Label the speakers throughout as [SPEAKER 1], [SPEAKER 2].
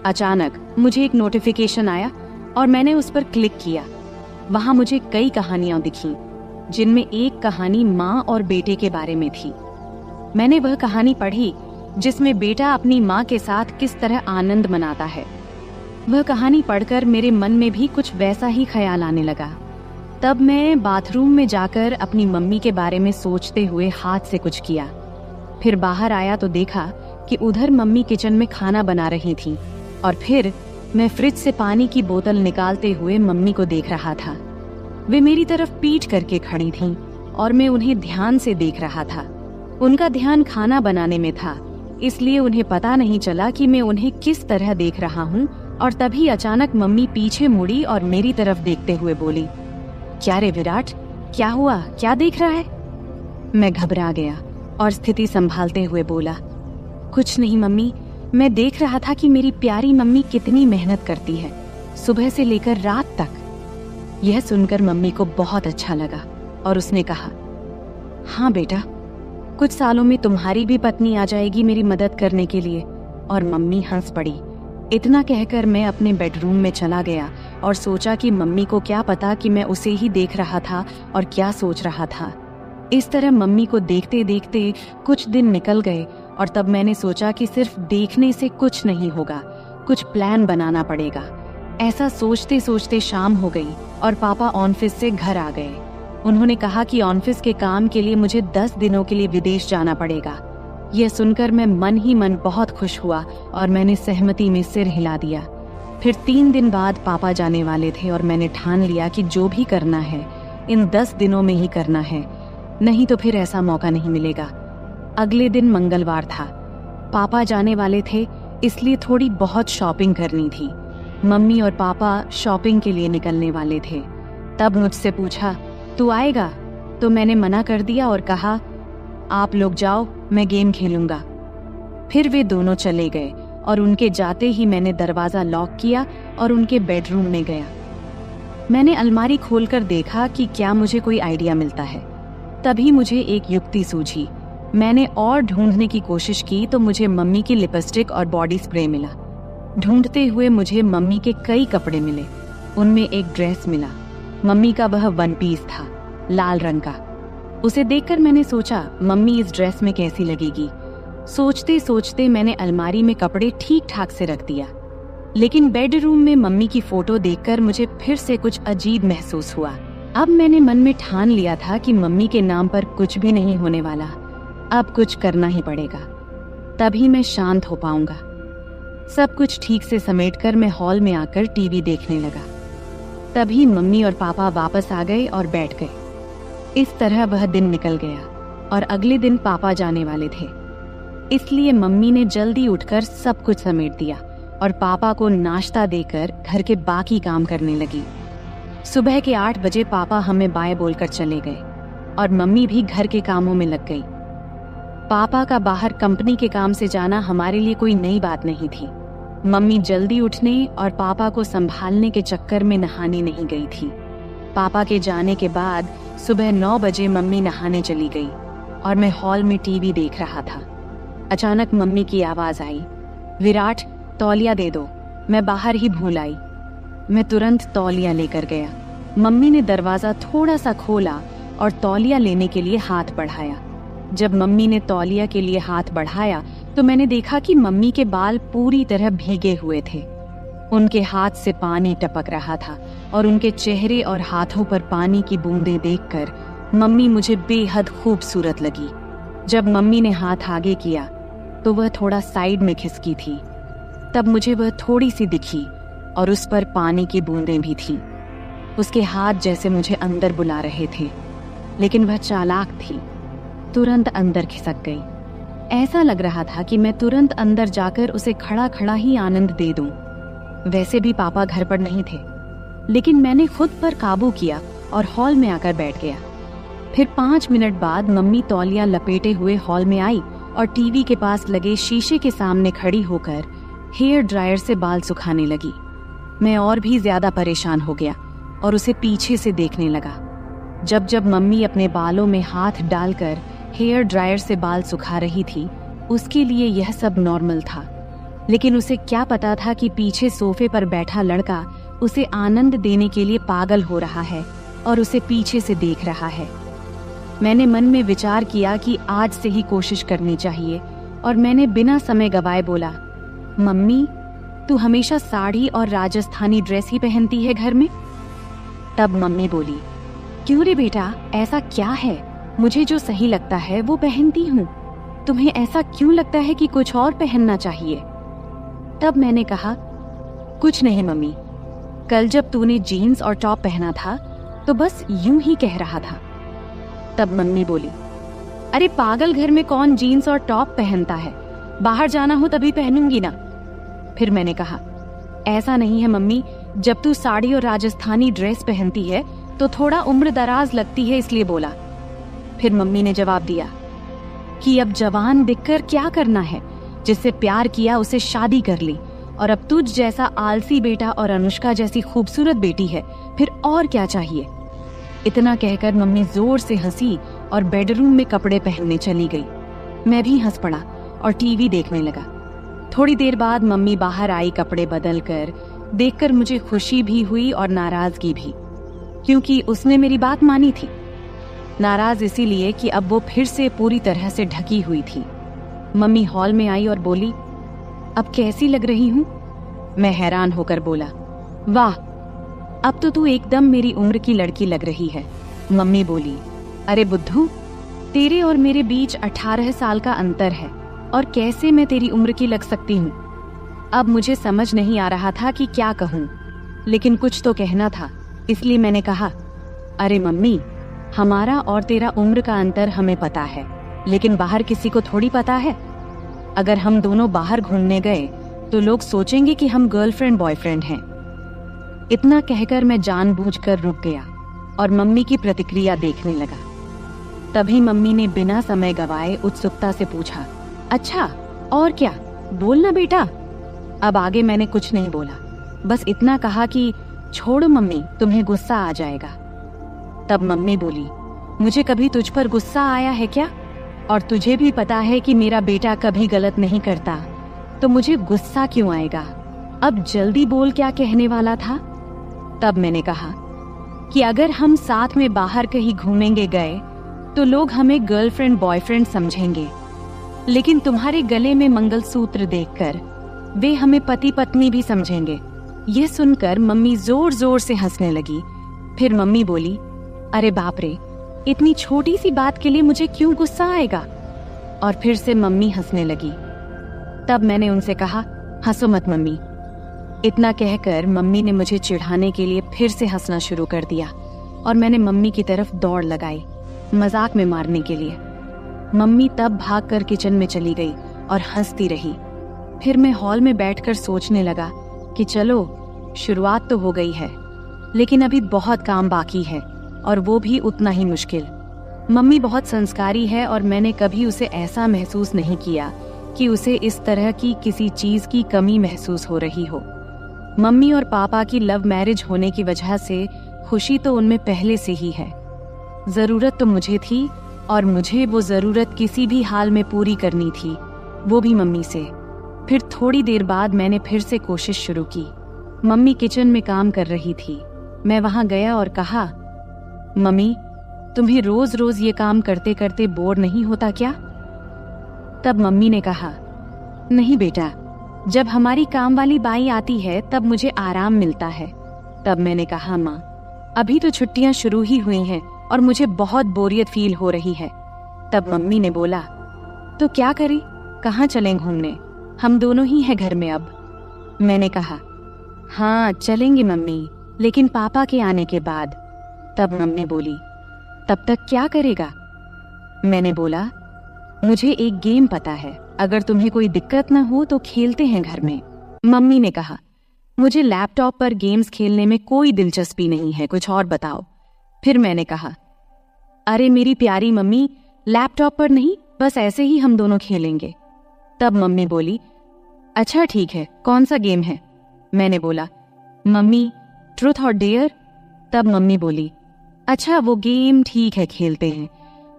[SPEAKER 1] अचानक मुझे एक नोटिफिकेशन आया और मैंने उस पर क्लिक किया। वहां मुझे कई कहानियां दिखीं, जिनमें एक कहानी माँ और बेटे के बारे में थी। मैंने वह कहानी पढ़ी जिसमें बेटा अपनी माँ के साथ किस तरह आनंद मनाता है। वह कहानी पढ़कर मेरे मन में भी कुछ वैसा ही ख्याल आने लगा। तब मैं बाथरूम में जाकर अपनी मम्मी के बारे में सोचते हुए हाथ से कुछ किया। फिर बाहर आया तो देखा कि उधर मम्मी किचन में खाना बना रही थी और फिर मैं फ्रिज से पानी की बोतल निकालते हुए मम्मी को देख रहा था। वे मेरी तरफ पीठ करके खड़ी थीं और मैं उन्हें ध्यान से देख रहा था। उनका ध्यान खाना बनाने में था, इसलिए उन्हें पता नहीं चला कि मैं उन्हें किस तरह देख रहा हूँ। और तभी अचानक मम्मी पीछे मुड़ी और मेरी तरफ देखते हुए बोली, क्या रे विराट, क्या हुआ, क्या देख रहा है? मैं घबरा गया और स्थिति संभालते हुए बोला, कुछ नहीं मम्मी, मैं देख रहा था कि मेरी प्यारी मम्मी कितनी मेहनत करती है, सुबह से लेकर रात तक। यह सुनकर मम्मी को बहुत अच्छा लगा और उसने कहा, हाँ बेटा, कुछ सालों में तुम्हारी भी पत्नी आ जाएगी मेरी मदद करने के लिए। और मम्मी हंस पड़ी। इतना कहकर मैं अपने बेडरूम में चला गया और सोचा कि मम्मी को क्या पता कि मैं उसे ही देख रहा था और क्या सोच रहा था। इस तरह मम्मी को देखते देखते कुछ दिन निकल गए और तब मैंने सोचा कि सिर्फ देखने से कुछ नहीं होगा, कुछ प्लान बनाना पड़ेगा। ऐसा सोचते सोचते शाम हो गई और पापा ऑफिस से घर आ गए। उन्होंने कहा कि ऑफिस के काम के लिए मुझे 10 दिनों के लिए विदेश जाना पड़ेगा। यह सुनकर मैं मन ही मन बहुत खुश हुआ और मैंने सहमति में सिर हिला दिया। फिर 3 दिन बाद पापा जाने वाले थे और मैंने ठान लिया कि जो भी करना है इन 10 दिनों में ही करना है, नहीं तो फिर ऐसा मौका नहीं मिलेगा। अगले दिन मंगलवार था। पापा जाने वाले थे, इसलिए थोड़ी बहुत शॉपिंग करनी थी। मम्मी और पापा शॉपिंग के लिए निकलने वाले थे। तब मुझसे पूछा, तू आएगा? तो मैंने मना कर दिया और कहा, आप लोग जाओ, मैं गेम खेलूंगा। फिर वे दोनों चले गए और उनके जाते ही मैंने दरवाजा लॉक किया और उनके बेडरूम में गया। मैंने अलमारी खोलकर देखा कि क्या मुझे कोई आइडिया मिलता है। तभी मुझे एक युक्ति सूझी। मैंने और ढूंढने की कोशिश की तो मुझे मम्मी की लिपस्टिक और बॉडी स्प्रे मिला। ढूंढते हुए मुझे मम्मी के कई कपड़े मिले। उनमें एक ड्रेस मिला। मम्मी का वह 1 पीस था, लाल रंग का। उसे देखकर मैंने सोचा, मम्मी इस ड्रेस में कैसी लगेगी। सोचते सोचते मैंने अलमारी में कपड़े ठीक ठाक से रख दिया, लेकिन बेडरूम में मम्मी की फोटो देखकर मुझे फिर से कुछ अजीब महसूस हुआ। अब मैंने मन में ठान लिया था कि मम्मी के नाम पर कुछ भी नहीं होने वाला। अब कुछ करना ही पड़ेगा, तभी मैं शांत हो पाऊंगा। सब कुछ ठीक से समेटकर मैं हॉल में आकर टीवी देखने लगा। तभी मम्मी और पापा वापस आ गए और बैठ गए। इस तरह वह दिन निकल गया और अगले दिन पापा जाने वाले थे, इसलिए मम्मी ने जल्दी उठकर सब कुछ समेट दिया और पापा को नाश्ता देकर घर के बाकी काम करने लगी। सुबह के 8 बजे पापा हमें बाय बोलकर चले गए और मम्मी भी घर के कामों में लग गई। पापा का बाहर कंपनी के काम से जाना हमारे लिए कोई नई बात नहीं थी। मम्मी जल्दी उठने और पापा को संभालने के चक्कर में नहाने नहीं गई थी। पापा के जाने के बाद सुबह 9 बजे मम्मी नहाने चली गई और मैं हॉल में टीवी देख रहा था। अचानक मम्मी की आवाज आई, विराट, तौलिया दे दो। मैं बाहर ही भूल आई। मैं तुरंत तौलिया लेकर गया। मम्मी ने दरवाजा थोड़ा सा खोला और तौलिया लेने के लिए हाथ बढ़ाया। जब मम्मी ने तौलिया के लिए हाथ बढ़ाया तो मैंने देखा कि मम्मी के बाल पूरी तरह भीगे हुए थे। उनके हाथ से पानी टपक रहा था और उनके चेहरे और हाथों पर पानी की बूंदें देखकर मम्मी मुझे बेहद खूबसूरत लगी। जब मम्मी ने हाथ आगे किया तो वह थोड़ा साइड में खिसकी थी। तब मुझे वह थोड़ी सी दिखी और उस पर पानी की बूंदें भी थीं। उसके हाथ जैसे मुझे अंदर बुला रहे थे, लेकिन वह चालाक थी, तुरंत अंदर खिसक गई। ऐसा लग रहा था कि मैं तुरंत अंदर जाकर उसे खड़ा खड़ा ही आनंद दे दूं। वैसे भी पापा घर पर नहीं थे, लेकिन मैंने खुद पर काबू किया और हॉल में आकर बैठ गया। फिर 5 मिनट बाद मम्मी तौलिया लपेटे हुए हॉल में आई और टीवी के पास लगे शीशे के सामने खड़ी होकर हेयर ड्रायर से बाल सुखाने लगी। मैं और भी ज्यादा परेशान हो गया और उसे पीछे से देखने लगा। जब जब मम्मी अपने बालों में हाथ डालकर हेयर ड्रायर से बाल सुखा रही थी, उसके लिए यह सब नॉर्मल था। लेकिन उसे क्या पता था कि पीछे सोफे पर बैठा लड़का उसे आनंद देने के लिए पागल हो रहा है और उसे पीछे से देख रहा है। मैंने मन में विचार किया कि आज से ही कोशिश करनी चाहिए और मैंने बिना समय गवाए बोला, मम्मी, तू हमेशा साड़ी और राजस्थानी ड्रेस ही पहनती है घर में? तब मम्मी बोली, क्यों रे बेटा, ऐसा क्या है? मुझे जो सही लगता है वो पहनती हूँ। तुम्हें ऐसा क्यों लगता है कि कुछ और पहनना चाहिए? तब मैंने कहा, कुछ नहीं मम्मी, कल जब तूने जीन्स और टॉप पहना था तो बस यूं ही कह रहा था। तब मम्मी बोली, अरे पागल, घर में कौन जीन्स और टॉप पहनता है? बाहर जाना हो तभी पहनूंगी ना। फिर मैंने कहा, ऐसा नहीं है मम्मी, जब तू साड़ी और राजस्थानी ड्रेस पहनती है तो थोड़ा उम्र दराज लगती है, इसलिए बोला। फिर मम्मी ने जवाब दिया कि अब जवान दिखकर क्या करना है, जिससे प्यार किया उसे शादी कर ली, और अब तुझ जैसा आलसी बेटा और अनुष्का जैसी खूबसूरत बेटी है, फिर और क्या चाहिए। इतना कहकर मम्मी जोर से हंसी और बेडरूम में कपड़े पहनने चली गई। मैं भी हंस पड़ा और टीवी देखने लगा। थोड़ी देर बाद मम्मी बाहर आई कपड़े बदल कर। देखकर मुझे खुशी भी हुई और नाराजगी भी, क्योंकि उसने मेरी बात मानी थी। नाराज इसीलिए कि अब वो फिर से पूरी तरह से ढकी हुई थी। मम्मी हॉल में आई और बोली, अब कैसी लग रही हूँ? मैं हैरान होकर बोला, वाह, अब तो तू एकदम मेरी उम्र की लड़की लग रही है। मम्मी बोली, अरे बुद्धू, तेरे और मेरे बीच 18 साल का अंतर है और कैसे मैं तेरी उम्र की लग सकती हूँ? अब मुझे समझ नहीं आ रहा था कि क्या कहूँ, लेकिन कुछ तो कहना था, इसलिए मैंने कहा, अरे मम्मी, हमारा और तेरा उम्र का अंतर हमें पता है, लेकिन बाहर किसी को थोड़ी पता है। अगर हम दोनों बाहर घूमने गए तो लोग सोचेंगे कि हम गर्लफ्रेंड बॉयफ्रेंड हैं। इतना कहकर मैं जानबूझकर रुक गया और मम्मी की प्रतिक्रिया देखने लगा। तभी मम्मी ने बिना समय गवाए उत्सुकता से पूछा, अच्छा और क्या, बोलना बेटा। अब आगे मैंने कुछ नहीं बोला, बस इतना कहा कि छोड़ो मम्मी, तुम्हें गुस्सा आ जाएगा। तब मम्मी बोली, मुझे कभी तुझ पर गुस्सा आया है क्या? और तुझे भी पता है कि मेरा बेटा कभी गलत नहीं करता, तो मुझे गुस्सा क्यों आएगा? अब जल्दी बोल, क्या कहने वाला था? तब मैंने कहा कि अगर हम साथ में बाहर कहीं घूमेंगे गए तो लोग हमें गर्लफ्रेंड बॉयफ्रेंड समझेंगे, लेकिन तुम्हारे गले में मंगलसूत्र देखकर वे हमें पति पत्नी भी समझेंगे। यह सुनकर मम्मी जोर जोर से हंसने लगी। फिर मम्मी बोली, अरे बाप रे, इतनी छोटी सी बात के लिए मुझे क्यों गुस्सा आएगा? और फिर से मम्मी हंसने लगी। तब मैंने उनसे कहा, हंसो मत मम्मी। इतना कहकर मम्मी ने मुझे चिढ़ाने के लिए फिर से हंसना शुरू कर दिया और मैंने मम्मी की तरफ दौड़ लगाई, मजाक में मारने के लिए। मम्मी तब भागकर किचन में चली गई और हंसती रही। फिर मैं हॉल में बैठकर सोचने लगा कि चलो, शुरुआत तो हो गई है, लेकिन अभी बहुत काम बाकी है, और वो भी उतना ही मुश्किल। मम्मी बहुत संस्कारी है और मैंने कभी उसे ऐसा महसूस नहीं किया कि उसे इस तरह की किसी चीज की कमी महसूस हो रही हो। मम्मी और पापा की लव मैरिज होने की वजह से खुशी तो उनमें पहले से ही है। जरूरत तो मुझे थी और मुझे वो जरूरत किसी भी हाल में पूरी करनी थी, वो भी मम्मी से। फिर थोड़ी देर बाद मैंने फिर से कोशिश शुरू की। मम्मी किचन में काम कर रही थी। मैं वहां गया और कहा, मम्मी, तुम्हें रोज रोज ये काम करते करते बोर नहीं होता क्या? तब मम्मी ने कहा, नहीं बेटा, जब हमारी काम वाली बाई आती है तब मुझे आराम मिलता है। तब मैंने कहा, माँ, अभी तो छुट्टियां शुरू ही हुई हैं और मुझे बहुत बोरियत फील हो रही है। तब मम्मी ने बोला, तो क्या करें, कहाँ चलें घूमने? हम दोनों ही हैं घर में अब। मैंने कहा, हाँ चलेंगे मम्मी, लेकिन पापा के आने के बाद। तब मम्मी बोली, तब तक क्या करेगा? मैंने बोला, मुझे एक गेम पता है, अगर तुम्हें कोई दिक्कत न हो तो खेलते हैं घर में। मम्मी ने कहा, मुझे लैपटॉप पर गेम्स खेलने में कोई दिलचस्पी नहीं है, कुछ और बताओ। फिर मैंने कहा, अरे मेरी प्यारी मम्मी, लैपटॉप पर नहीं, बस ऐसे ही हम दोनों खेलेंगे। तब मम्मी बोली, अच्छा ठीक है, कौन सा गेम है? मैंने बोला, मम्मी, ट्रूथ और डेयर। तब मम्मी बोली, अच्छा वो गेम ठीक है, खेलते हैं,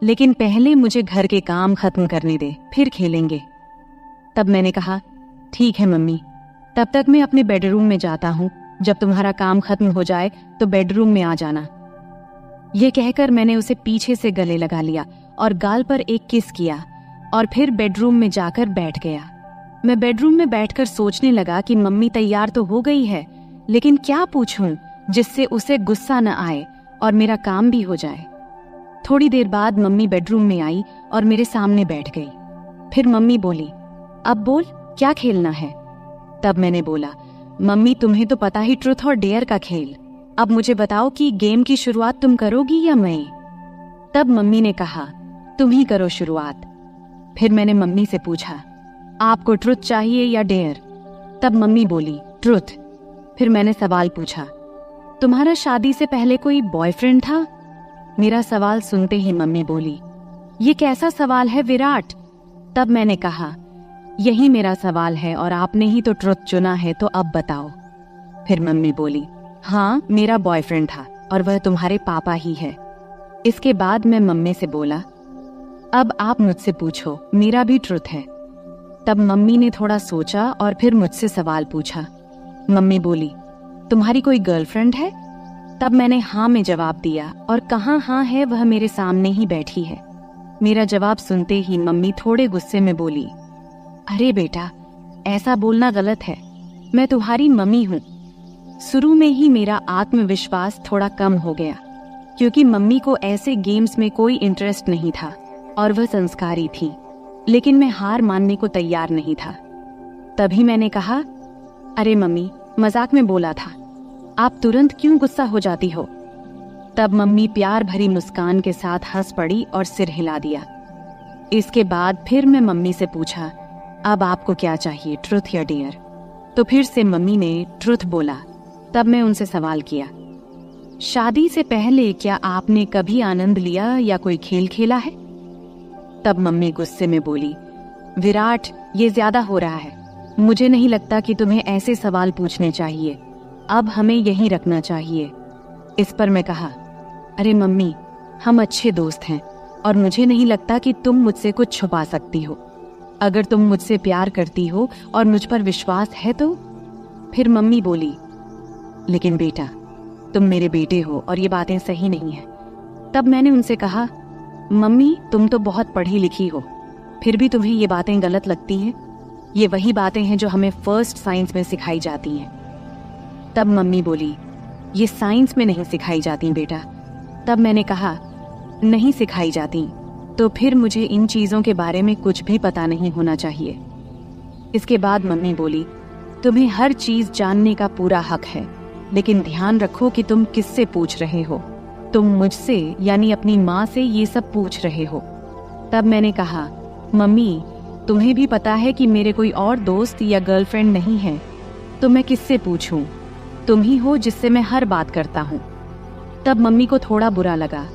[SPEAKER 1] लेकिन पहले मुझे घर के काम खत्म करने दे, फिर खेलेंगे। तब मैंने कहा, ठीक है मम्मी, तब तक मैं अपने बेडरूम में जाता हूँ। जब तुम्हारा काम खत्म हो जाए तो बेडरूम में आ जाना। यह कहकर मैंने उसे पीछे से गले लगा लिया और गाल पर एक किस किया और फिर बेडरूम में जाकर बैठ गया। मैं बेडरूम में बैठकर सोचने लगा कि मम्मी तैयार तो हो गई है, लेकिन क्या पूछूं जिससे उसे गुस्सा न आए और मेरा काम भी हो जाए। थोड़ी देर बाद मम्मी बेडरूम में आई और मेरे सामने बैठ गई। फिर मम्मी बोली, अब बोल, क्या खेलना है? तब मैंने बोला, मम्मी तुम्हें तो पता ही ट्रुथ और डेयर का खेल। अब मुझे बताओ कि गेम की शुरुआत तुम करोगी या मैं? तब मम्मी ने कहा, तुम ही करो शुरुआत। फिर मैंने मम्मी से पूछा, आपको ट्रुथ चाहिए या डेयर? तब मम्मी बोली, ट्रुथ। फिर मैंने सवाल पूछा, तुम्हारा शादी से पहले कोई बॉयफ्रेंड था? मेरा सवाल सुनते ही मम्मी बोली, ये कैसा सवाल है विराट? तब मैंने कहा, यही मेरा सवाल है और आपने ही तो ट्रुथ चुना है, तो अब बताओ। फिर मम्मी बोली, हाँ मेरा बॉयफ्रेंड था और वह तुम्हारे पापा ही है। इसके बाद मैं मम्मी से बोला, अब आप मुझसे पूछो, मेरा भी ट्रुथ है। तब मम्मी ने थोड़ा सोचा और फिर मुझसे सवाल पूछा। मम्मी बोली, तुम्हारी कोई गर्लफ्रेंड है? तब मैंने हाँ में जवाब दिया और कहाँ हाँ है, वह मेरे सामने ही बैठी है। मेरा जवाब सुनते ही मम्मी थोड़े गुस्से में बोली, अरे बेटा, ऐसा बोलना गलत है, मैं तुम्हारी मम्मी हूँ। शुरू में ही मेरा आत्मविश्वास थोड़ा कम हो गया क्योंकि मम्मी को ऐसे गेम्स में कोई इंटरेस्ट नहीं था और वह संस्कारी थी, लेकिन मैं हार मानने को तैयार नहीं था। तभी मैंने कहा, अरे मम्मी, मजाक में बोला था, आप तुरंत क्यों गुस्सा हो जाती हो? तब मम्मी प्यार भरी मुस्कान के साथ हंस पड़ी और सिर हिला दिया। इसके बाद फिर मैं मम्मी से पूछा, अब आपको क्या चाहिए, ट्रुथ या डेयर? तो फिर से मम्मी ने ट्रुथ बोला। तब मैं उनसे सवाल किया, शादी से पहले क्या आपने कभी आनंद लिया या कोई खेल खेला है? तब मम्मी गुस्से में बोली, विराट, ये ज्यादा हो रहा है। मुझे नहीं लगता कि तुम्हें ऐसे सवाल पूछने चाहिए। अब हमें यहीं रखना चाहिए। इस पर मैं कहा, अरे मम्मी, हम अच्छे दोस्त हैं और मुझे नहीं लगता कि तुम मुझसे कुछ छुपा सकती हो। अगर तुम मुझसे प्यार करती हो और मुझ पर विश्वास है तो? फिर मम्मी बोली, लेकिन बेटा, तुम मेरे बेटे हो और ये बातें सही नहीं है। तब मैंने उनसे कहा, मम्मी, तुम तो बहुत पढ़ी लिखी हो, फिर भी तुम्हें ये बातें गलत लगती हैं। ये वही बातें हैं जो हमें फर्स्ट साइंस में सिखाई जाती हैं। तब मम्मी बोली, ये साइंस में नहीं सिखाई जाती बेटा। तब मैंने कहा, नहीं सिखाई जाती तो फिर मुझे इन चीजों के बारे में कुछ भी पता नहीं होना चाहिए। इसके बाद मम्मी बोली, तुम्हें हर चीज जानने का पूरा हक है, लेकिन ध्यान रखो कि तुम किससे पूछ रहे हो। तुम मुझसे यानी अपनी माँ से ये सब पूछ रहे हो। तब मैंने कहा, मम्मी, तुम्हें भी पता है कि मेरे कोई और दोस्त या गर्लफ्रेंड नहीं है, तो मैं किससे पूछूं? तुम ही हो जिससे मैं हर बात करता हूँ। तब मम्मी को थोड़ा बुरा लगा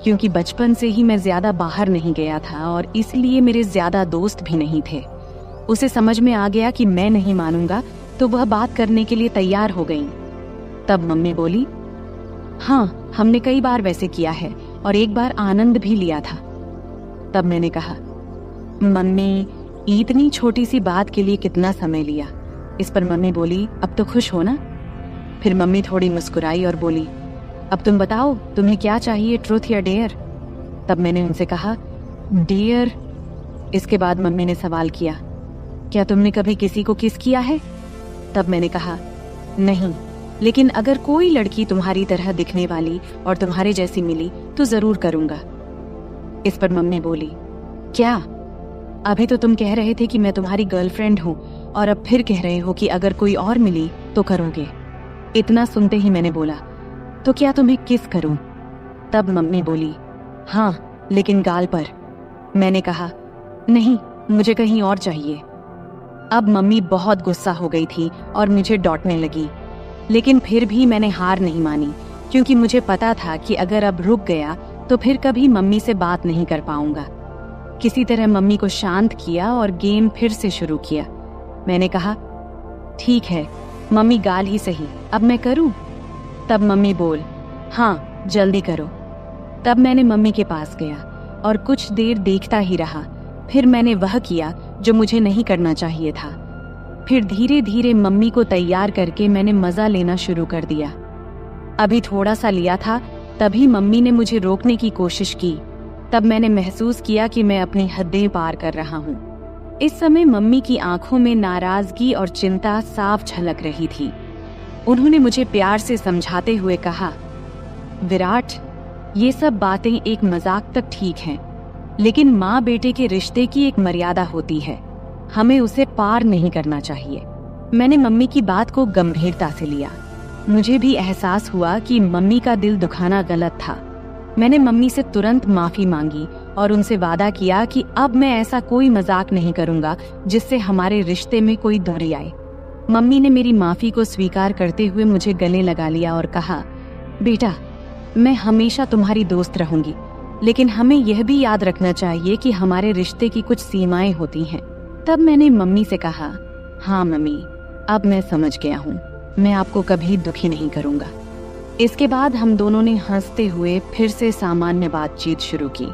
[SPEAKER 1] क्योंकि बचपन से ही मैं ज्यादा बाहर नहीं गया था और इसलिए मेरे ज्यादा दोस्त भी नहीं थे। उसे समझ में आ गया कि मैं नहीं मानूंगा, तो वह बात करने के लिए तैयार हो गई। तब मम्मी बोली, हाँ, हमने कई बार वैसे किया है और एक बार आनंद भी लिया था। तब मैंने कहा, मम्मी, इतनी छोटी सी बात के लिए कितना समय लिया? इस पर मम्मी बोली, अब तो खुश हो ना? फिर मम्मी थोड़ी मुस्कुराई और बोली, अब तुम बताओ, तुम्हें क्या चाहिए, ट्रुथ या डेयर? तब मैंने उनसे कहा, डेयर। इसके बाद मम्मी ने सवाल किया, क्या तुमने कभी किसी को किस किया है? तब मैंने कहा, नहीं, लेकिन अगर कोई लड़की तुम्हारी तरह दिखने वाली और तुम्हारे जैसी मिली तो जरूर करूंगा। इस पर मम्मी बोली, क्या? अभी तो तुम कह रहे थे कि मैं तुम्हारी गर्लफ्रेंड हूँ और अब फिर कह रहे हो कि अगर कोई और मिली तो करोगे। इतना सुनते ही मैंने बोला, तो क्या तुम्हें किस करूं? तब मम्मी बोली, हाँ, लेकिन गाल पर। मैंने कहा, नहीं, मुझे कहीं और चाहिए। अब मम्मी बहुत गुस्सा हो गई थी और मुझे डांटने लगी, लेकिन फिर भी मैंने हार नहीं मानी क्योंकि मुझे पता था कि अगर अब रुक गया तो फिर कभी मम्मी से बात नहीं कर पाऊंगा। किसी तरह मम्मी को शांत किया और गेम फिर से शुरू किया। मैंने कहा, ठीक है मम्मी, गाल ही सही, अब मैं करूं? तब मम्मी बोल, हाँ, जल्दी करो। तब मैंने मम्मी के पास गया और कुछ देर देखता ही रहा। फिर मैंने वह किया जो मुझे नहीं करना चाहिए था। फिर धीरे धीरे मम्मी को तैयार करके मैंने मज़ा लेना शुरू कर दिया। अभी थोड़ा सा लिया था, तभी मम्मी ने मुझे रोकने की कोशिश की। तब मैंने महसूस किया कि मैं अपनी हदें पार कर रहा हूँ। इस समय मम्मी की आंखों में नाराजगी और चिंता साफ झलक रही थी। उन्होंने मुझे प्यार से समझाते हुए कहा, विराट, ये सब बातें एक मजाक तक ठीक हैं, लेकिन माँ बेटे के रिश्ते की एक मर्यादा होती है, हमें उसे पार नहीं करना चाहिए। मैंने मम्मी की बात को गंभीरता से लिया। मुझे भी एहसास हुआ कि मम्मी का दिल दुखाना गलत था। मैंने मम्मी से तुरंत माफी मांगी और उनसे वादा किया कि अब मैं ऐसा कोई मजाक नहीं करूंगा जिससे हमारे रिश्ते में कोई दूरी आए। मम्मी ने मेरी माफी को स्वीकार करते हुए मुझे गले लगा लिया और कहा, बेटा, मैं हमेशा तुम्हारी दोस्त रहूंगी, लेकिन हमें यह भी याद रखना चाहिए कि हमारे रिश्ते की कुछ सीमाएं होती हैं। तब मैंने मम्मी से कहा, हाँ मम्मी, अब मैं समझ गया हूँ, मैं आपको कभी दुखी नहीं करूंगा। इसके बाद हम दोनों ने हंसते हुए फिर से सामान्य बातचीत शुरू की।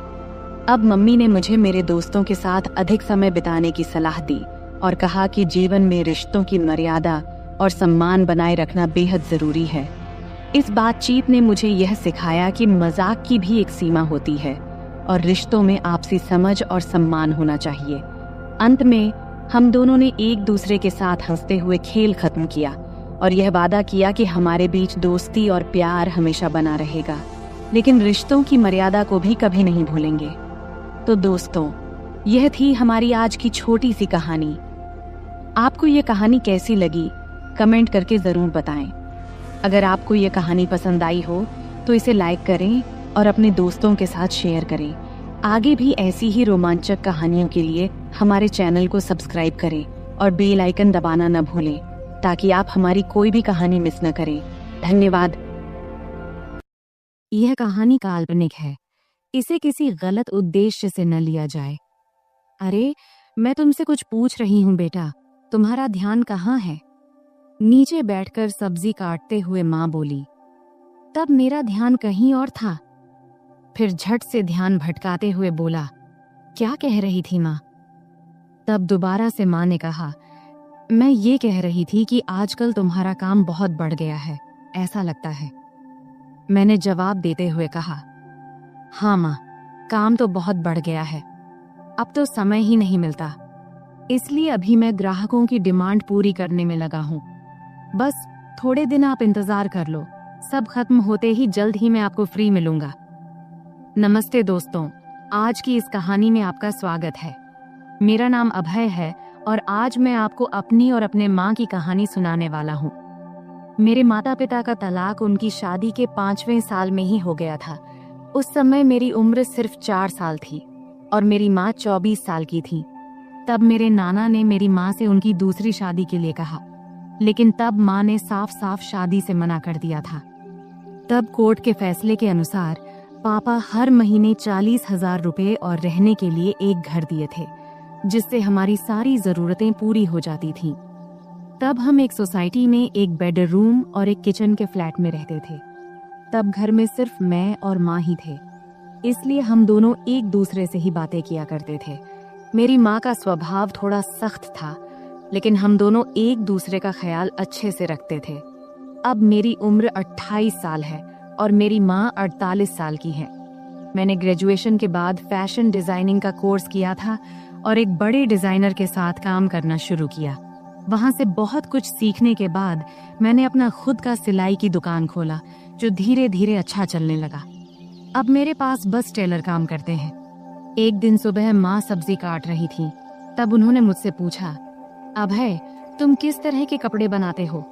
[SPEAKER 1] अब मम्मी ने मुझे मेरे दोस्तों के साथ अधिक समय बिताने की सलाह दी और कहा कि जीवन में रिश्तों की मर्यादा और सम्मान बनाए रखना बेहद जरूरी है। इस बातचीत ने मुझे यह सिखाया कि मजाक की भी एक सीमा होती है और रिश्तों में आपसी समझ और सम्मान होना चाहिए। अंत में हम दोनों ने एक दूसरे के साथ हंसते हुए खेल खत्म किया और यह वादा किया कि हमारे बीच दोस्ती और प्यार हमेशा बना रहेगा, लेकिन रिश्तों की मर्यादा को भी कभी नहीं भूलेंगे। तो दोस्तों, यह थी हमारी आज की छोटी सी कहानी। आपको ये कहानी कैसी लगी, कमेंट करके जरूर बताएं। अगर आपको ये कहानी पसंद आई हो तो इसे लाइक करें और अपने दोस्तों के साथ शेयर करें। आगे भी ऐसी ही रोमांचक कहानियों के लिए हमारे चैनल को सब्सक्राइब करें और बेल आइकन दबाना न भूलें, ताकि आप हमारी कोई भी कहानी मिस न करें। धन्यवाद।
[SPEAKER 2] यह कहानी काल्पनिक है, इसे किसी गलत उद्देश्य से न लिया जाए। अरे, मैं तुमसे कुछ पूछ रही हूँ बेटा, तुम्हारा ध्यान कहाँ है? नीचे बैठकर सब्जी काटते हुए माँ बोली। तब मेरा ध्यान कहीं और था। फिर झट से ध्यान भटकाते हुए बोला, क्या कह रही थी माँ? तब दोबारा से माँ ने कहा, मैं ये कह रही थी कि आजकल तुम्हारा काम बहुत बढ़ गया है, ऐसा लगता है। मैंने जवाब देते हुए कहा, हाँ माँ, काम तो बहुत बढ़ गया है, अब तो समय ही नहीं मिलता, इसलिए अभी मैं ग्राहकों की डिमांड पूरी करने में लगा हूँ। बस थोड़े दिन आप इंतजार कर लो, सब खत्म होते ही जल्द ही मैं आपको फ्री मिलूंगा। नमस्ते दोस्तों, आज की इस कहानी में आपका स्वागत है। मेरा नाम अभय है और आज मैं आपको अपनी और अपने माँ की कहानी सुनाने वाला हूँ। मेरे माता पिता का तलाक उनकी शादी के 5वें साल में ही हो गया था। उस समय मेरी उम्र सिर्फ 4 साल थी और मेरी माँ 24 साल की थी। तब मेरे नाना ने मेरी माँ से उनकी दूसरी शादी के लिए कहा, लेकिन तब माँ ने साफ साफ शादी से मना कर दिया था। तब कोर्ट के फैसले के अनुसार पापा हर महीने 40,000 रुपए और रहने के लिए एक घर दिए थे, जिससे हमारी सारी जरूरतें पूरी हो जाती थीं। तब हम एक सोसाइटी में एक बेडरूम और एक किचन के फ्लैट में रहते थे। तब घर में सिर्फ मैं और माँ ही थे, इसलिए हम दोनों एक दूसरे से ही बातें किया करते थे। मेरी माँ का स्वभाव थोड़ा सख्त था, लेकिन हम दोनों एक दूसरे का ख्याल अच्छे से रखते थे। अब मेरी उम्र 28 साल है और मेरी माँ 48 साल की है। मैंने ग्रेजुएशन के बाद फैशन डिजाइनिंग का कोर्स किया था और एक बड़े डिजाइनर के साथ काम करना शुरू किया। वहां से बहुत कुछ सीखने के बाद मैंने अपना खुद का सिलाई की दुकान खोला, जो धीरे धीरे अच्छा चलने लगा। अब मेरे पास बस टेलर काम करते हैं। एक दिन सुबह माँ सब्जी काट रही थी, तब उन्होंने मुझसे पूछा, अभय, तुम किस तरह के कपड़े बनाते हो?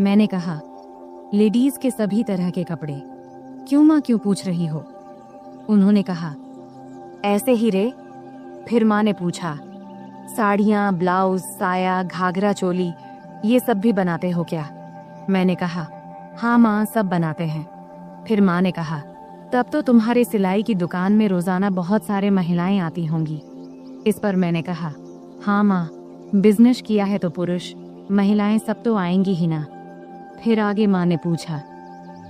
[SPEAKER 2] मैंने कहा, लेडीज के सभी तरह के कपड़े। क्यों माँ, क्यों पूछ रही हो? उन्होंने कहा, ऐसे ही रे। फिर माँ ने पूछा, साड़ियाँ, ब्लाउज, साया, घाघरा चोली, ये सब भी बनाते हो क्या? मैंने कहा, हाँ माँ, सब बनाते हैं। फिर माँ ने कहा, तब तो तुम्हारे सिलाई की दुकान में रोजाना बहुत सारे महिलाएं आती होंगी। इस पर मैंने कहा, हाँ माँ, बिजनेस किया है तो पुरुष, महिलाएं सब तो आएंगी ही ना। फिर आगे माँ ने पूछा,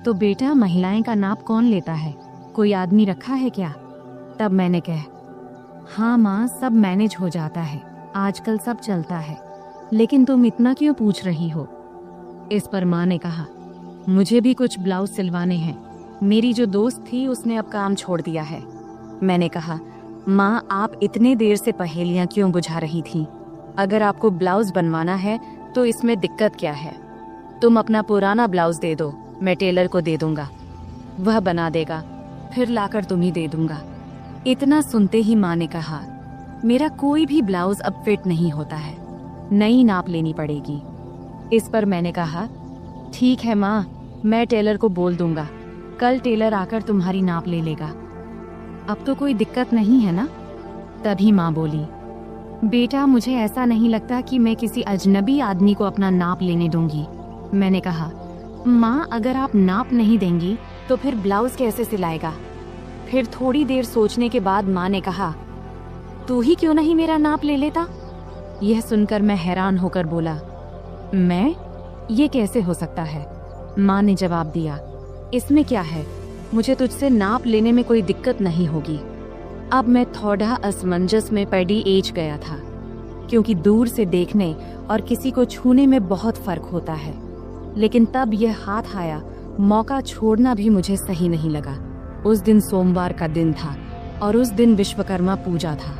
[SPEAKER 2] तो बेटा महिलाएं का नाप कौन लेता है? कोई आदमी रखा है क्या? तब मैंने कहा, हाँ माँ, सब मैनेज हो जाता है, आजकल सब चलता है। लेकिन तुम इतना क्यों पूछ रही हो? इस पर माँ ने कहा, मुझे भी कुछ ब्लाउज सिलवाने हैं। मेरी जो दोस्त थी उसने अब काम छोड़ दिया है। मैंने कहा, माँ आप इतने देर से पहेलियां क्यों बुझा रही थी? अगर आपको ब्लाउज बनवाना है तो इसमें दिक्कत क्या है? तुम अपना पुराना ब्लाउज दे दो, मैं टेलर को दे दूंगा, वह बना देगा, फिर लाकर तुम्हें दे दूंगा। इतना सुनते ही माँ ने कहा, मेरा कोई भी ब्लाउज अब फिट नहीं होता है, नई नाप लेनी पड़ेगी। इस पर मैंने कहा, ठीक है माँ, मैं टेलर को बोल दूंगा, कल टेलर आकर तुम्हारी नाप ले लेगा। अब तो कोई दिक्कत नहीं है ना? तभी माँ बोली, बेटा मुझे ऐसा नहीं लगता कि मैं किसी अजनबी आदमी को अपना नाप लेने दूंगी। मैंने कहा, माँ अगर आप नाप नहीं देंगी तो फिर ब्लाउज कैसे सिलाएगा? फिर थोड़ी देर सोचने के बाद माँ ने कहा, तू ही क्यों नहीं मेरा नाप ले लेता? यह सुनकर मैं हैरान होकर बोला, मैं? ये कैसे हो सकता है? माँ ने जवाब दिया, इसमें क्या है, मुझे तुझसे नाप लेने में कोई दिक्कत नहीं होगी। अब मैं थोड़ा असमंजस में पड़ी एज गया था, क्योंकि दूर से देखने और किसी को छूने में बहुत फर्क होता है। लेकिन तब यह हाथ आया, मौका छोड़ना भी मुझे सही नहीं लगा। उस दिन सोमवार का दिन था और उस दिन विश्वकर्मा पूजा था,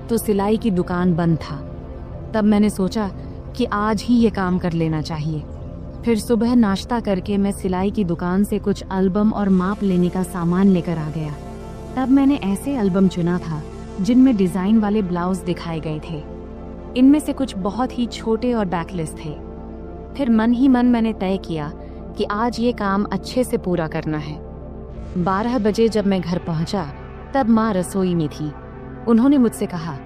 [SPEAKER 2] तो सिलाई की दुकान बंद था। तब मैंने सोचा कि आज ही ये काम कर लेना चाहिए। फिर सुबह नाश्ता करके मैं सिलाई की दुकान से कुछ एल्बम और माप लेने का सामान लेकर आ गया। तब मैंने ऐसे एल्बम चुना था जिनमें डिजाइन वाले ब्लाउज दिखाए गए थे। इनमें से कुछ बहुत ही छोटे और बैकलेस थे। फिर मन ही मन मैंने तय किया कि आज ये काम अच्छे से पूरा करना है। 12 बजे जब मैं घर पहुंचा तब माँ रसोई में थी। उन्होंने मुझसे कहा,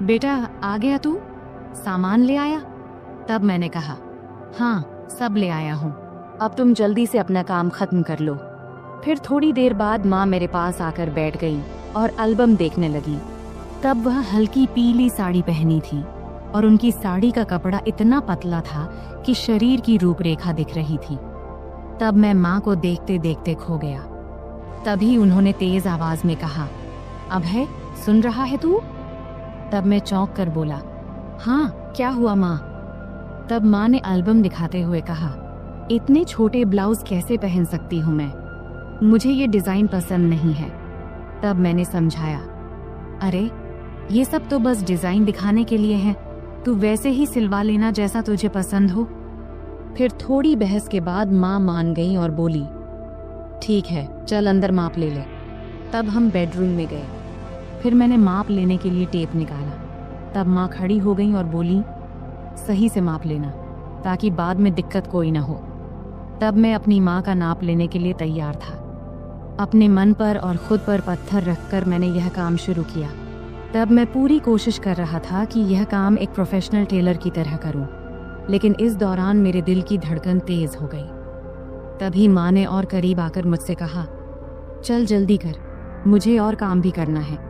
[SPEAKER 2] बेटा आ गया तू, सामान ले आया? तब मैंने कहा, हाँ सब ले आया हूँ, अब तुम जल्दी से अपना काम खत्म कर लो। फिर थोड़ी देर बाद माँ मेरे पास आकर बैठ गई और एल्बम देखने लगी। तब वह हल्की पीली साड़ी पहनी थी और उनकी साड़ी का कपड़ा इतना पतला था कि शरीर की रूपरेखा दिख रही थी। तब मैं माँ को देखते देखते खो गया। तभी उन्होंने तेज आवाज में कहा, अभय सुन रहा है तू? तब मैं चौंक कर बोला, हाँ क्या हुआ माँ? तब माँ ने एल्बम दिखाते हुए कहा, इतने छोटे ब्लाउज कैसे पहन सकती हूँ मैं, मुझे ये डिजाइन पसंद नहीं है। तब मैंने समझाया, अरे ये सब तो बस डिजाइन दिखाने के लिए है, तू वैसे ही सिलवा लेना जैसा तुझे पसंद हो। फिर थोड़ी बहस के बाद माँ मान गई और बोली, ठीक है चल अंदर माप ले ले। तब हम बेडरूम में गए। फिर मैंने माप लेने के लिए टेप निकाला। तब माँ खड़ी हो गई और बोली, सही से माप लेना ताकि बाद में दिक्कत कोई ना हो। तब मैं अपनी माँ का नाप लेने के लिए तैयार था। अपने मन पर और खुद पर पत्थर रखकर मैंने यह काम शुरू किया। तब मैं पूरी कोशिश कर रहा था कि यह काम एक प्रोफेशनल टेलर की तरह करूं, लेकिन इस दौरान मेरे दिल की धड़कन तेज हो गई। तभी माँ ने और करीब आकर मुझसे कहा, चल जल्दी कर, मुझे और काम भी करना है।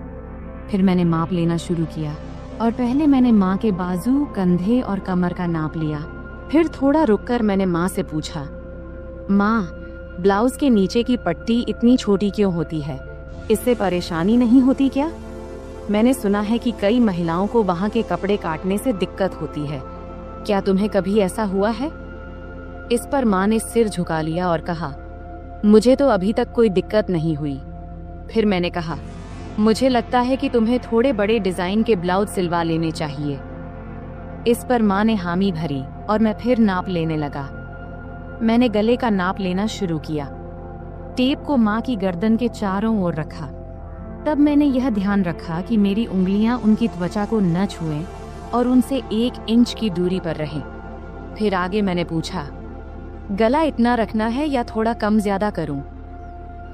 [SPEAKER 2] फिर मैंने माप लेना शुरू किया और पहले मैंने माँ के बाजू, कंधे और कमर का नाप लिया। फिर थोड़ा रुककर मैंने माँ से पूछा, माँ ब्लाउज के नीचे की पट्टी इतनी छोटी क्यों होती है, इससे परेशानी नहीं होती क्या? मैंने सुना है कि कई महिलाओं को वहाँ के कपड़े काटने से दिक्कत होती है, क्या तुम्हें कभी ऐसा हुआ है? इस पर माँ ने सिर झुका लिया और कहा, मुझे तो अभी तक कोई दिक्कत नहीं हुई। फिर मैंने कहा, मुझे लगता है कि तुम्हें थोड़े बड़े डिजाइन के ब्लाउज सिलवा लेने चाहिए। इस पर माँ ने हामी भरी और मैं फिर नाप लेने लगा। मैंने गले का नाप लेना शुरू किया। टेप को माँ की गर्दन के चारों ओर रखा। तब मैंने यह ध्यान रखा कि मेरी उंगलियां उनकी त्वचा को न छुएं और उनसे 1 इंच की दूरी पर रहें। फिर आगे मैंने पूछा, गला इतना रखना है या थोड़ा कम ज्यादा करूं?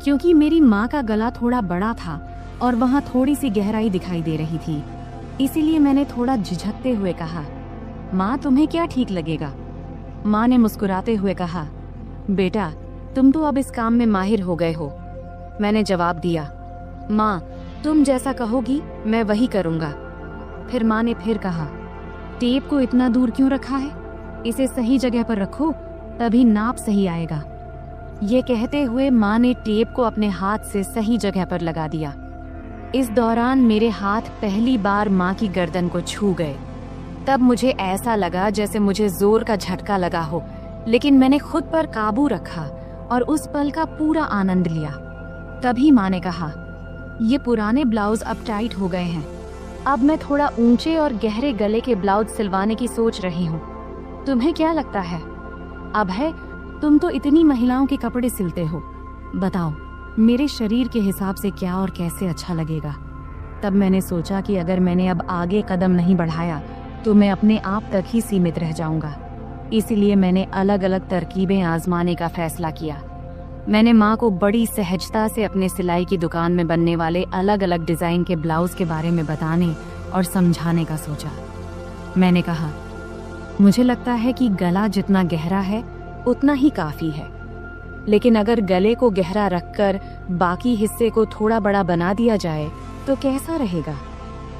[SPEAKER 2] क्योंकि मेरी माँ का गला थोड़ा बड़ा था और वहाँ थोड़ी सी गहराई दिखाई दे रही थी, इसीलिए मैंने थोड़ा झिझकते हुए कहा, माँ तुम्हें क्या ठीक लगेगा? माँ ने मुस्कुराते हुए कहा, बेटा तुम तो अब इस काम में माहिर हो गए हो। मैंने जवाब दिया, माँ तुम जैसा कहोगी मैं वही करूँगा। फिर माँ ने फिर कहा, टेप को इतना दूर क्यों रखा है, इसे सही जगह पर रखो तभी नाप सही आएगा। ये कहते हुए माँ ने टेप को अपने हाथ से सही जगह पर लगा दिया। इस दौरान मेरे हाथ पहली बार माँ की गर्दन को छू गए। तब मुझे ऐसा लगा जैसे मुझे जोर का झटका लगा हो, लेकिन मैंने खुद पर काबू रखा और उस पल का पूरा आनंद लिया। तभी माँ ने कहा, ये पुराने ब्लाउज अब टाइट हो गए हैं, अब मैं थोड़ा ऊंचे और गहरे गले के ब्लाउज सिलवाने की सोच रही हूँ। तुम्हें क्या लगता है? अभय, तुम तो इतनी महिलाओं के कपड़े सिलते हो, बताओ मेरे शरीर के हिसाब से क्या और कैसे अच्छा लगेगा। तब मैंने सोचा कि अगर मैंने अब आगे कदम नहीं बढ़ाया तो मैं अपने आप तक ही सीमित रह जाऊंगा। इसीलिए मैंने अलग अलग तरकीबें आजमाने का फैसला किया। मैंने माँ को बड़ी सहजता से अपने सिलाई की दुकान में बनने वाले अलग अलग डिजाइन के ब्लाउज के बारे में बताने और समझाने का सोचा। मैंने कहा, मुझे लगता है कि गला जितना गहरा है उतना ही काफी है, लेकिन अगर गले को गहरा रखकर बाकी हिस्से को थोड़ा बड़ा बना दिया जाए तो कैसा रहेगा?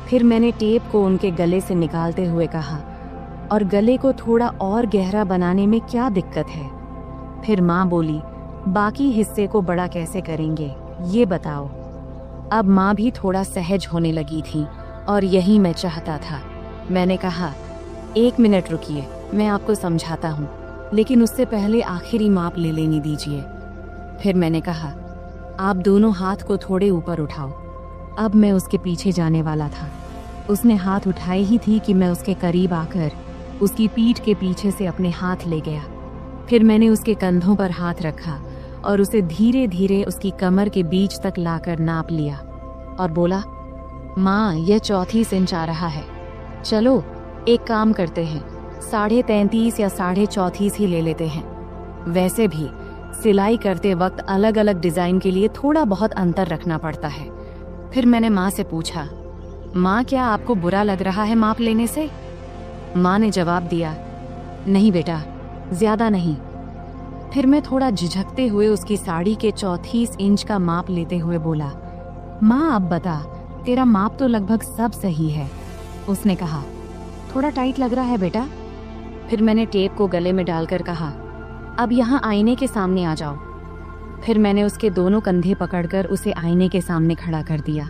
[SPEAKER 2] फिर मैंने टेप को उनके गले से निकालते हुए कहा, और गले को थोड़ा और गहरा बनाने में क्या दिक्कत है? फिर माँ बोली, बाकी हिस्से को बड़ा कैसे करेंगे ये बताओ। अब माँ भी थोड़ा सहज होने लगी थी और यही मैं चाहता था। मैंने कहा, 1 मिनट रुकिए, मैं आपको समझाता हूँ, लेकिन उससे पहले आखिरी माप ले लेनी दीजिए। फिर मैंने कहा, आप दोनों हाथ को थोड़े ऊपर उठाओ। अब मैं उसके पीछे जाने वाला था। उसने हाथ उठाए ही थी कि मैं उसके करीब आकर उसकी पीठ के पीछे से अपने हाथ ले गया। फिर मैंने उसके कंधों पर हाथ रखा और उसे धीरे धीरे उसकी कमर के बीच तक लाकर नाप लिया और बोला, माँ, यह 34 इंच आ रहा है। चलो एक काम करते हैं, 33.5 या 34.5 ही ले लेते हैं। वैसे भी सिलाई करते वक्त अलग अलग डिजाइन के लिए थोड़ा बहुत अंतर रखना पड़ता है। फिर मैंने माँ से पूछा, माँ, क्या आपको बुरा लग रहा है माप लेने से? माँ ने जवाब दिया, नहीं बेटा, ज्यादा नहीं। फिर मैं थोड़ा झिझकते हुए उसकी साड़ी के 34 इंच का माप लेते हुए बोला, माँ अब बता, तेरा माप तो लगभग सब सही है। उसने कहा, थोड़ा टाइट लग रहा है बेटा। फिर मैंने टेप को गले में डालकर कहा, अब यहाँ आईने के सामने आ जाओ। फिर मैंने उसके दोनों कंधे पकड़कर उसे आईने के सामने खड़ा कर दिया।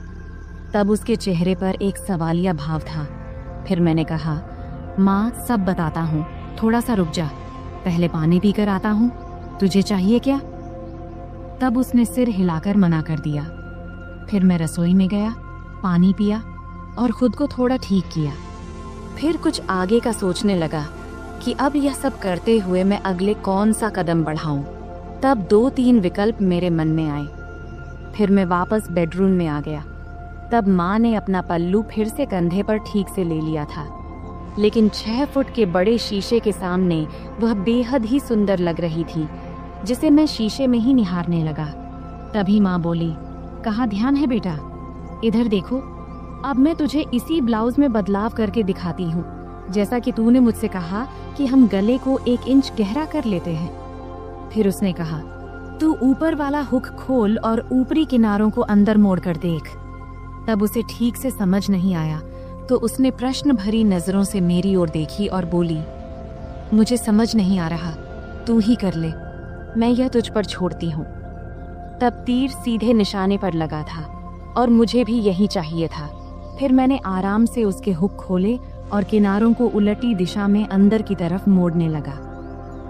[SPEAKER 2] तब उसके चेहरे पर एक सवालिया भाव था। फिर मैंने कहा, माँ, सब बताता हूँ, थोड़ा सा रुक जा, पहले पानी पीकर आता हूँ, तुझे चाहिए क्या? तब उसने सिर हिलाकर मना कर दिया। फिर मैं रसोई में गया, पानी पिया और खुद को थोड़ा ठीक किया। फिर कुछ आगे का सोचने लगा कि अब यह सब करते हुए मैं अगले कौन सा कदम बढ़ाऊं। तब 2-3 विकल्प मेरे मन में आए। फिर मैं वापस बेडरूम में आ गया। तब माँ ने अपना पल्लू फिर से कंधे पर ठीक से ले लिया था, लेकिन 6 फुट के बड़े शीशे के सामने वह बेहद ही सुंदर लग रही थी, जिसे मैं शीशे में ही निहारने लगा। तभी माँ बोली, कहाँ ध्यान है बेटा, इधर देखो, अब मैं तुझे इसी ब्लाउज में बदलाव करके दिखाती हूँ, जैसा कि तूने मुझसे कहा कि हम गले को 1 इंच गहरा कर लेते हैं। फिर उसने कहा, तू ऊपर वाला हुक खोल और ऊपरी किनारों को अंदर मोड़ कर देख। तब उसे ठीक से समझ नहीं आया, तो उसने प्रश्न भरी नजरों से मेरी ओर देखी और बोली, मुझे समझ नहीं आ रहा, तू ही कर ले, मैं यह तुझ पर छोड़ती हूँ। तब तीर सीधे निशाने पर लगा था और मुझे भी यही चाहिए था। फिर मैंने आराम से उसके हुक खोले और किनारों को उलटी दिशा में अंदर की तरफ मोड़ने लगा।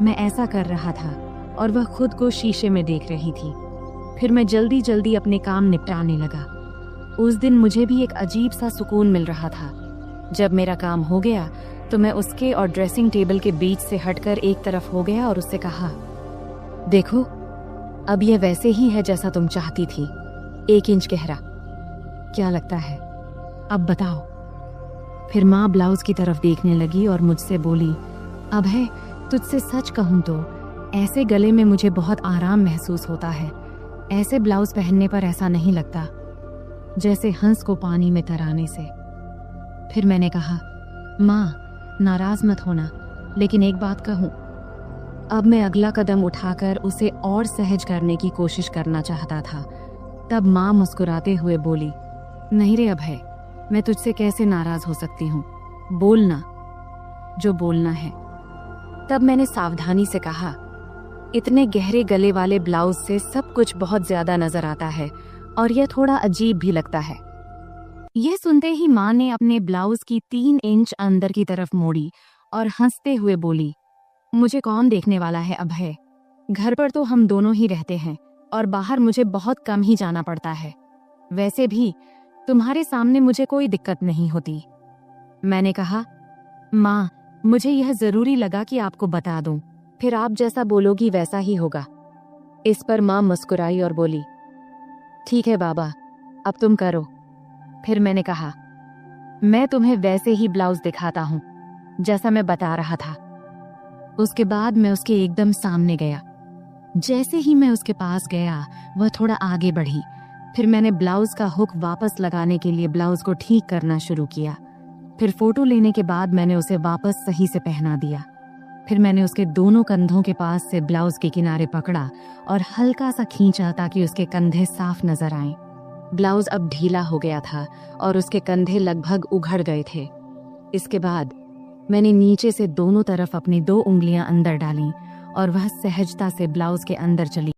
[SPEAKER 2] मैं ऐसा कर रहा था और वह खुद को शीशे में देख रही थी। फिर मैं जल्दी जल्दी अपने काम निपटाने लगा। उस दिन मुझे भी एक अजीब सा सुकून मिल रहा था। जब मेरा काम हो गया तो मैं उसके और ड्रेसिंग टेबल के बीच से हटकर एक तरफ हो गया और उससे कहा, देखो, अब यह वैसे ही है जैसा तुम चाहती थी, 1 इंच गहरा। क्या लगता है, अब बताओ। फिर माँ ब्लाउज की तरफ देखने लगी और मुझसे बोली, अभय, तुझसे सच कहूँ तो ऐसे गले में मुझे बहुत आराम महसूस होता है। ऐसे ब्लाउज पहनने पर ऐसा नहीं लगता जैसे हंस को पानी में तराने से। फिर मैंने कहा, माँ, नाराज मत होना, लेकिन एक बात कहूँ। अब मैं अगला कदम उठाकर उसे और सहज करने की कोशिश करना चाहता था। तब माँ मुस्कुराते हुए बोली, नहीं रे अभय, मैं तुझसे कैसे नाराज हो सकती हूँ, बोलना जो बोलना है। तब मैंने सावधानी से कहा, इतने गहरे गले वाले ब्लाउज से सब कुछ बहुत ज्यादा नजर आता है और यह थोड़ा अजीब भी लगता है। यह सुनते ही माँ ने अपने ब्लाउज की 3 इंच अंदर की तरफ मोड़ी और हंसते हुए बोली, मुझे कौन देखने वाला है अभय? घर पर तो हम दोनों ही रहते हैं और बाहर मुझे बहुत कम ही जाना पड़ता है। वैसे भी तुम्हारे सामने मुझे कोई दिक्कत नहीं होती। मैंने कहा, माँ, मुझे यह जरूरी लगा कि आपको बता दूं, फिर आप जैसा बोलोगी वैसा ही होगा। इस पर माँ मुस्कुराई और बोली, ठीक है बाबा, अब तुम करो। फिर मैंने कहा, मैं तुम्हें वैसे ही ब्लाउज दिखाता हूँ जैसा मैं बता रहा था। उसके बाद मैं उसके एकदम सामने गया। जैसे ही मैं उसके पास गया, वह थोड़ा आगे बढ़ी। फिर मैंने ब्लाउज का हुक वापस लगाने के लिए ब्लाउज को ठीक करना शुरू किया। फिर फोटो लेने के बाद मैंने उसे वापस सही से पहना दिया। फिर मैंने उसके दोनों कंधों के पास से ब्लाउज के किनारे पकड़ा और हल्का सा खींचा ताकि उसके कंधे साफ नजर आएं। ब्लाउज अब ढीला हो गया था और उसके कंधे लगभग उघड़ गए थे। इसके बाद मैंने नीचे से दोनों तरफ अपनी 2 उंगलियां अंदर डालीं और वह सहजता से ब्लाउज के अंदर चली